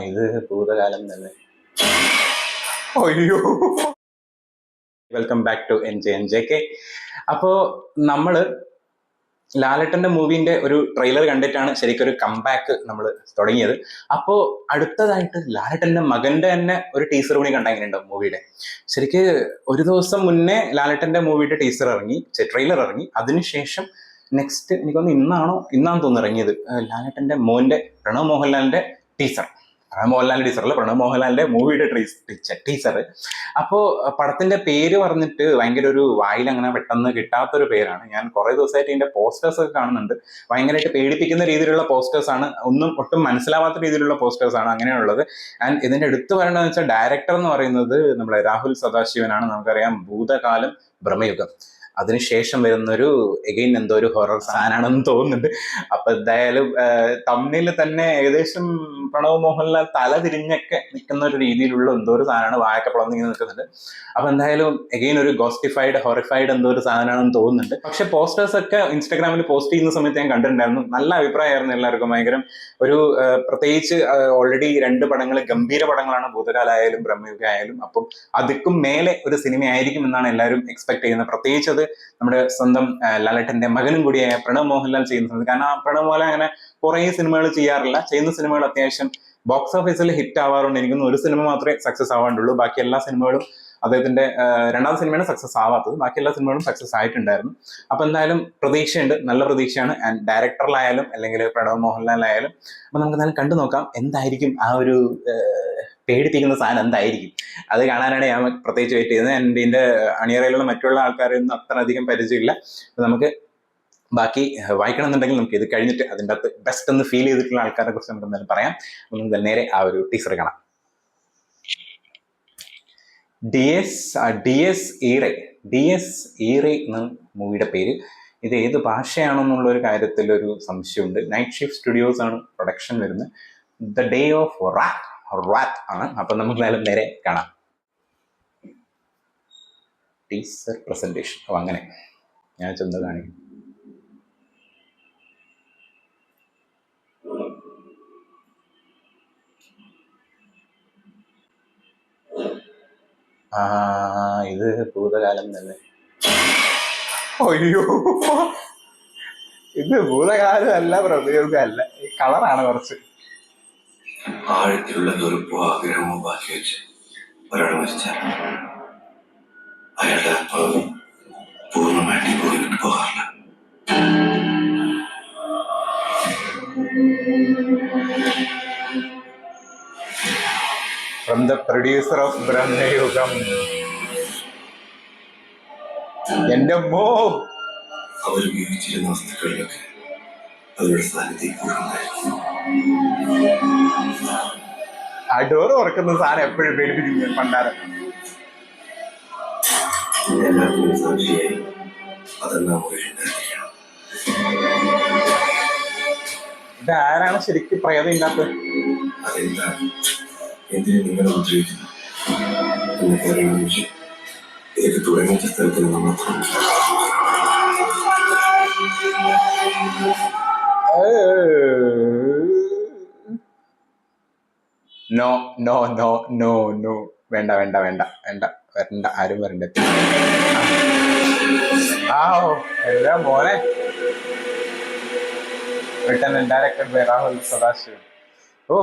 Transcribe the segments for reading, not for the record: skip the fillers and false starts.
ഇത് ഭൂതകാലം തന്നെ. അയ്യോ, വെൽക്കം ബാക്ക് ടു NJNJK. അപ്പോ നമ്മള് ലാലേട്ടന്റെ മൂവിന്റെ ഒരു ട്രെയിലർ കണ്ടിട്ടാണ് ശരിക്കും ഒരു കംബാക്ക് നമ്മൾ തുടങ്ങിയത്. അപ്പോൾ അടുത്തതായിട്ട് ലാലേട്ടന്റെ മകന്റെ തന്നെ ഒരു ടീസർ കൂടി കണ്ടാൽ എങ്ങനെയുണ്ടാവും മൂവിയുടെ. ശരിക്ക് ഒരു ദിവസം മുന്നേ ലാലേട്ടന്റെ മൂവിയുടെ ടീസർ ഇറങ്ങി, ട്രെയിലർ ഇറങ്ങി. അതിനുശേഷം നെക്സ്റ്റ് എനിക്കൊന്ന് ഇന്നാന്ന് തോന്നുന്നു ഇറങ്ങിയത് ലാലേട്ടന്റെ മോന്റെ പ്രണവ് മോഹൻലാലിന്റെ ടീസർ. മോഹൻലാലിന്റെ ടീച്ചറല്ല, പ്രണവ് മോഹൻലാലിന്റെ മൂവിയുടെ ടീച്ചർ. അപ്പോ പടത്തിന്റെ പേര് പറഞ്ഞിട്ട് ഭയങ്കര ഒരു വായിൽ അങ്ങനെ പെട്ടെന്ന് കിട്ടാത്തൊരു പേരാണ്. ഞാൻ കുറെ ദിവസമായിട്ട് ഇതിന്റെ പോസ്റ്റേഴ്സ് ഒക്കെ കാണുന്നുണ്ട്. ഭയങ്കരമായിട്ട് പേടിപ്പിക്കുന്ന രീതിയിലുള്ള പോസ്റ്റേഴ്സ് ആണ്, ഒട്ടും മനസ്സിലാവാത്ത രീതിയിലുള്ള പോസ്റ്റേഴ്സ് ആണ് അങ്ങനെയുള്ളത്. ആൻഡ് ഇതിന്റെ എടുത്തു പറയേണ്ടതെന്ന് വെച്ചാൽ ഡയറക്ടർ എന്ന് പറയുന്നത് നമ്മുടെ രാഹുൽ സദാശിവനാണ്. നമുക്കറിയാം ഭൂതകാലം, ബ്രഹ്മയുഗം, അതിനുശേഷം വരുന്നൊരു എഗെയിൻ എന്തോ ഒരു ഹൊറർ സാധനമാണെന്ന് തോന്നുന്നുണ്ട്. അപ്പൊ എന്തായാലും തമ്മിൽ തന്നെ ഏകദേശം പ്രണവ് മോഹൻലാൽ തല തിരിഞ്ഞൊക്കെ നിൽക്കുന്ന ഒരു രീതിയിലുള്ള എന്തോ ഒരു സാധനമാണ് വായക്കപ്പളം ഇങ്ങനെ നിൽക്കുന്നുണ്ട്. അപ്പൊ എന്തായാലും എഗെയിൻ ഒരു ഗോസ്റ്റിഫൈഡ് ഹൊറിഫൈഡ് എന്തോ ഒരു സാധനമാണെന്ന് തോന്നുന്നുണ്ട്. പക്ഷെ പോസ്റ്റേഴ്സ് ഒക്കെ ഇൻസ്റ്റാഗ്രാമിൽ പോസ്റ്റ് ചെയ്യുന്ന സമയത്ത് ഞാൻ കണ്ടിട്ടുണ്ടായിരുന്നു. നല്ല അഭിപ്രായമായിരുന്നു എല്ലാവർക്കും. ഭയങ്കര ഒരു പ്രത്യേകിച്ച് ഓൾറെഡി 2 പടങ്ങൾ ഗംഭീര പടങ്ങളാണ്, ഭൂതകാലായാലും ബ്രഹ്മയുഗ ആയാലും. അപ്പം അതിക്കും മേലെ ഒരു സിനിമ ആയിരിക്കും എന്നാണ് എല്ലാവരും എക്സ്പെക്ട് ചെയ്യുന്നത്. പ്രത്യേകിച്ച് അത് നമ്മുടെ സ്വന്തം ലാലേട്ടന്റെ മകനും കൂടിയായ പ്രണവ് മോഹൻലാൽ ചെയ്യുന്നത്. കാരണം പ്രണവ് മോഹൻലാൽ അങ്ങനെ കുറേ സിനിമകൾ ചെയ്യാറില്ല. ചെയ്യുന്ന സിനിമകൾ അത്യാവശ്യം ബോക്സ് ഓഫീസിൽ ഹിറ്റ് ആവാറുണ്ട്. എനിക്കൊന്നും ഒരു സിനിമ മാത്രമേ സക്സസ് ആവാണ്ടുള്ളൂ. ബാക്കി എല്ലാ സിനിമകളും അദ്ദേഹത്തിന്റെ രണ്ടാമത്തെ സിനിമയാണ് സക്സസ് ആവാത്തത്. ബാക്കി എല്ലാ സിനിമകളും സക്സസ് ആയിട്ടുണ്ടായിരുന്നു. അപ്പൊ എന്തായാലും പ്രതീക്ഷയുണ്ട്, നല്ല പ്രതീക്ഷയാണ്. ആൻഡ് ഡയറക്ടറിലായാലും അല്ലെങ്കിൽ പ്രണവ് മോഹൻലാലായാലും. അപ്പൊ നമുക്ക് എന്തായാലും കണ്ടു നോക്കാം എന്തായിരിക്കും ആ ഒരു പേടിപ്പിക്കുന്ന സാധനം എന്തായിരിക്കും. അത് കാണാനാണ് ഞാൻ പ്രത്യേകിച്ച് വെയിറ്റ് ചെയ്യുന്നത്. ആൻഡ് ഇതിന്റെ അണിയറയിലുള്ള മറ്റുള്ള ആൾക്കാരൊന്നും അത്ര അധികം പരിചയമില്ല. നമുക്ക് ബാക്കി വായിക്കണമെന്നുണ്ടെങ്കിൽ നമുക്ക് ഇത് കഴിഞ്ഞിട്ട് അതിൻ്റെ അകത്ത് ബെസ്റ്റ് എന്ന് ഫീൽ ചെയ്തിട്ടുള്ള ആൾക്കാരെ കുറിച്ച് നമുക്ക് എന്തായാലും പറയാം. നമുക്ക് നേരെ ആ ഒരു ടീസർ കാണാം. DS ഈറെ എന്ന മൂവിയുടെ പേര്. ഇത് ഏത് ഭാഷയാണെന്നുള്ള ഒരു കാര്യത്തിൽ ഒരു സംശയമുണ്ട്. നൈറ്റ് ഷിഫ്റ്റ് സ്റ്റുഡിയോസ് ആണ് പ്രൊഡക്ഷൻ വരുന്നത്. ദ ഡേ ഓഫ് റാത്ത് ആണ്. അപ്പൊ നമുക്ക് എന്തായാലും നേരെ കാണാം. Teaser presentation. അപ്പൊ അങ്ങനെ ഞാൻ ചെന്ന് കാണിക്കും. ഇത് ഭൂതകാലം തന്നെ. അയ്യോ, ഇത് ഭൂതകാലമല്ല, പ്രയോഗമല്ല, ഈ കളറാണ് കുറച്ച്. ആഴത്തിലുള്ള വെറുപ്പോ ആഗ്രഹമോ ബാക്കി വെച്ച് ഒരാൾ മരിച്ചാൽ അയാളുടെ ആത്മാവ് പൂർണ്ണമായിട്ട് പോയിട്ട് പോകാറില്ല. From the producer of Bramayugam. എന്റെ മോ, അവർ ഉപയോഗിച്ചിരുന്ന വസ്തുക്കളിലൊക്കെ അവരുടെ സാന്നിധ്യം കൂടുതലായിരിക്കും. ആ ഡോറ് തുറക്കുന്ന സാധനം എപ്പോഴും പേടിപ്പിക്കുന്നു പണ്ടാരം. എല്ലാത്തിനും സാക്ഷിയായി അതെല്ലാം ഉണ്ടായിരിക്കണം. ഇത് ആരാണ് ശരിക്കും പ്രേതം ഇല്ലാത്തത്? അതെന്താണ്, എന്തിനു നിങ്ങൾ ഉപദ്രവിക്കുന്നു എന്നൊക്കെ അറിയണമെങ്കിൽ ഇതൊക്കെ തുടങ്ങിയ സ്ഥലത്തിന് നമ്മൾ no no no no no, വേണ്ട വേണ്ട വേണ്ട വേണ്ട വരണ്ട, ആരും വരണ്ട. എല്ലാ മോനെ. Written and directed by Rahul Sadasivan. ഓ,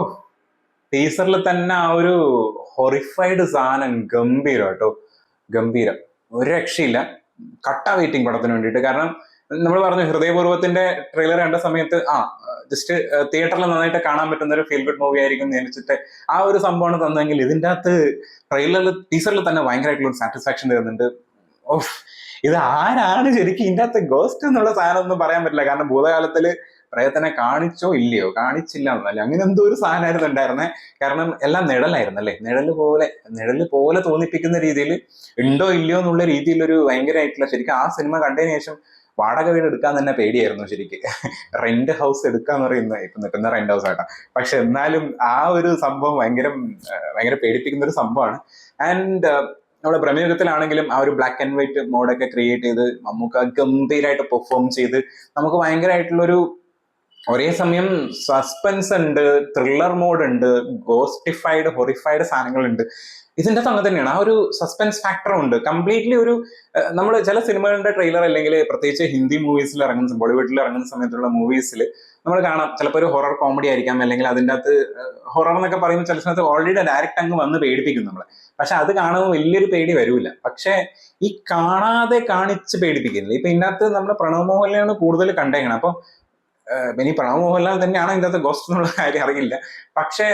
ടീസറിൽ തന്നെ ആ ഒരു ഹൊറിഫൈഡ് സാധനം ഗംഭീരം കേട്ടോ, ഗംഭീരം. ഒരു രക്ഷയില്ല. കട്ട വെയിറ്റിംഗ് പടത്തിന് വേണ്ടിയിട്ട്. കാരണം നമ്മൾ പറഞ്ഞു ഹൃദയപൂർവ്വത്തിന്റെ ട്രെയിലർ കണ്ട സമയത്ത് ജസ്റ്റ് തിയേറ്ററിൽ നന്നായിട്ട് കാണാൻ പറ്റുന്ന ഒരു ഫീൽ ഗുഡ് മൂവി ആയിരിക്കും എന്ന് വെച്ചിട്ട് ആ ഒരു സംഭവമാണ് തന്നെങ്കിൽ ഇതിൻ്റെ അകത്ത് ടീസറിൽ തന്നെ ഭയങ്കരമായിട്ടുള്ള ഒരു സാറ്റിസ്ഫാക്ഷൻ തരുന്നുണ്ട്. ഓഹ്, ഇത് ആരാണ് ശരിക്കും ഇതിൻ്റെ അകത്ത് ഗോസ്റ്റ് എന്നുള്ള സാധനം ഒന്നും പറയാൻ പറ്റില്ല. കാരണം ഭൂതകാലത്തില് പ്രേതത്തിനെ കാണിച്ചോ ഇല്ലയോ, കാണിച്ചില്ല എന്നല്ല, അങ്ങനെ എന്തോ ഒരു സാധനമായിരുന്നു ഉണ്ടായിരുന്നത്. കാരണം എല്ലാം നിഴലായിരുന്നു അല്ലേ, നിഴല് പോലെ തോന്നിപ്പിക്കുന്ന രീതിയിൽ ഉണ്ടോ ഇല്ലയോ എന്നുള്ള രീതിയിലൊരു ഭയങ്കരമായിട്ടുള്ള, ശരിക്കും ആ സിനിമ കണ്ടതിന് ശേഷം വാടക വീട് എടുക്കാൻ തന്നെ പേടിയായിരുന്നു ശരിക്ക്. റെന്റ് ഹൗസ് എടുക്കാന്ന് പറയുന്നത് ഇപ്പൊ നിൽക്കുന്ന റെന്റ് ഹൗസ് ആയിട്ടാ. പക്ഷെ എന്നാലും ആ ഒരു സംഭവം ഭയങ്കര പേടിപ്പിക്കുന്ന ഒരു സംഭവമാണ്. ആൻഡ് നമ്മുടെ ബ്രഹ്മയുഗത്തിലാണെങ്കിലും ആ ഒരു ബ്ലാക്ക് ആൻഡ് വൈറ്റ് മോഡൊക്കെ ക്രിയേറ്റ് ചെയ്ത് നമുക്ക് ഗംഭീരമായിട്ട് പെർഫോം ചെയ്ത് നമുക്ക് ഭയങ്കരമായിട്ടുള്ളൊരു ഒരേ സമയം സസ്പെൻസ് ഉണ്ട്, ത്രില്ലർ മോഡ് ഉണ്ട്, ഗോസ്റ്റിഫൈഡ് ഹൊറിഫൈഡ് സാധനങ്ങളുണ്ട്. ഇതിൻ്റെ അകത്ത് അങ്ങനെ തന്നെയാണ്. ആ ഒരു സസ്പെൻസ് ഫാക്ടറും ഉണ്ട്. കംപ്ലീറ്റ്ലി ഒരു നമ്മൾ ചില സിനിമകളുടെ ട്രെയിലർ അല്ലെങ്കിൽ പ്രത്യേകിച്ച് ഹിന്ദി മൂവീസിൽ ഇറങ്ങുന്ന ബോളിവുഡിൽ ഇറങ്ങുന്ന സമയത്തുള്ള മൂവീസിൽ നമ്മൾ കാണാം, ചിലപ്പോൾ ഒരു ഹൊറർ കോമഡി ആയിരിക്കാം, അല്ലെങ്കിൽ അതിൻ്റെ അകത്ത് ഹൊറർ എന്നൊക്കെ പറയുമ്പോൾ ചില സമയത്ത് ഓൾറെഡി ഡയറക്റ്റ് അങ്ങ് വന്ന് പേടിപ്പിക്കും നമ്മളെ. പക്ഷെ അത് കാണുമ്പോൾ വലിയൊരു പേടി വരൂല. പക്ഷെ ഈ കാണാതെ കാണിച്ച് പേടിപ്പിക്കുന്നില്ല. ഇപ്പൊ ഇതിനകത്ത് നമ്മൾ പ്രണവ് മോഹൻലാലാണ് കൂടുതൽ കണ്ടേക്കണം. അപ്പൊ ഇനി പ്രണവ് മോഹൻലാൽ തന്നെയാണ് ഇതിൻ്റെ അകത്ത് ഗോസ്റ്റ് എന്നുള്ള കാര്യം അറിയില്ല. പക്ഷെ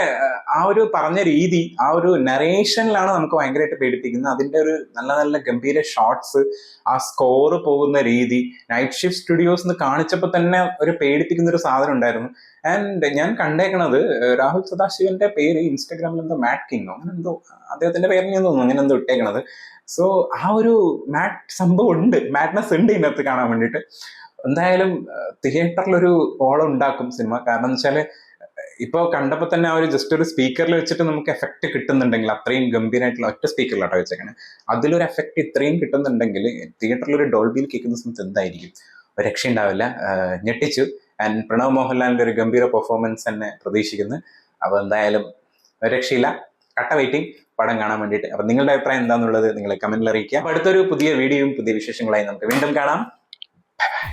ആ ഒരു പറഞ്ഞ രീതി, ആ ഒരു നരേഷനിലാണ് നമുക്ക് ഭയങ്കരമായിട്ട് പേടിപ്പിക്കുന്നത്. അതിന്റെ ഒരു നല്ല നല്ല ഗംഭീര ഷോട്ട്സ്, ആ സ്കോർ പോകുന്ന രീതി, നൈറ്റ് ഷിഫ്റ്റ് സ്റ്റുഡിയോസ് എന്ന് കാണിച്ചപ്പോൾ തന്നെ ഒരു പേടിപ്പിക്കുന്ന ഒരു സാധനം ഉണ്ടായിരുന്നു. ആൻഡ് ഞാൻ കണ്ടേക്കണത് രാഹുൽ സദാശിവന്റെ പേര് ഇൻസ്റ്റാഗ്രാമിൽ എന്തോ മാറ്റ് കിങ്ങോ അങ്ങനെ എന്തോ അദ്ദേഹത്തിന്റെ പേരിൽ ഞാൻ തോന്നുന്നു അങ്ങനെ എന്തോ ഇട്ടേക്കണത്. സോ ആ ഒരു മാറ്റ് സംഭവം ഉണ്ട്, മാറ്റ്നസ് ഉണ്ട് ഇതിനകത്ത് കാണാൻ വേണ്ടിയിട്ട്. എന്തായാലും തിയേറ്ററിലൊരു ഓളം ഉണ്ടാക്കും സിനിമ. കാരണം എന്ന് വെച്ചാൽ ഇപ്പൊ കണ്ടപ്പോൾ തന്നെ ആ ഒരു ജസ്റ്റ് ഒരു സ്പീക്കറിൽ വെച്ചിട്ട് നമുക്ക് എഫക്ട് കിട്ടുന്നുണ്ടെങ്കിൽ, അത്രയും ഗംഭീരമായിട്ടുള്ള ഒറ്റ സ്പീക്കറിലാട്ടോ വെച്ചേക്കണേ, അതിലൊരു എഫക്ട് ഇത്രയും കിട്ടുന്നുണ്ടെങ്കിൽ തിയേറ്ററിൽ ഒരു ഡോൾബിയിൽ കേൾക്കുന്ന സമയത്ത് എന്തായിരിക്കും, ഒരു രക്ഷ ഉണ്ടാവില്ല. ഞെട്ടിച്ചു. ആൻഡ് പ്രണവ് മോഹൻലാലിന്റെ ഒരു ഗംഭീര പെർഫോമൻസ് തന്നെ പ്രതീക്ഷിക്കുന്നു. അപ്പൊ എന്തായാലും ഒരു രക്ഷയില്ല. കട്ട വെയിറ്റിംഗ് പടം കാണാൻ വേണ്ടിയിട്ട്. അപ്പൊ നിങ്ങളുടെ അഭിപ്രായം എന്താണെന്നുള്ളത് നിങ്ങൾ കമന്റിൽ അറിയിക്കുക. അപ്പൊ അടുത്തൊരു പുതിയ വീഡിയോയും പുതിയ വിശേഷങ്ങളായി നമുക്ക് വീണ്ടും കാണാം. Bye bye.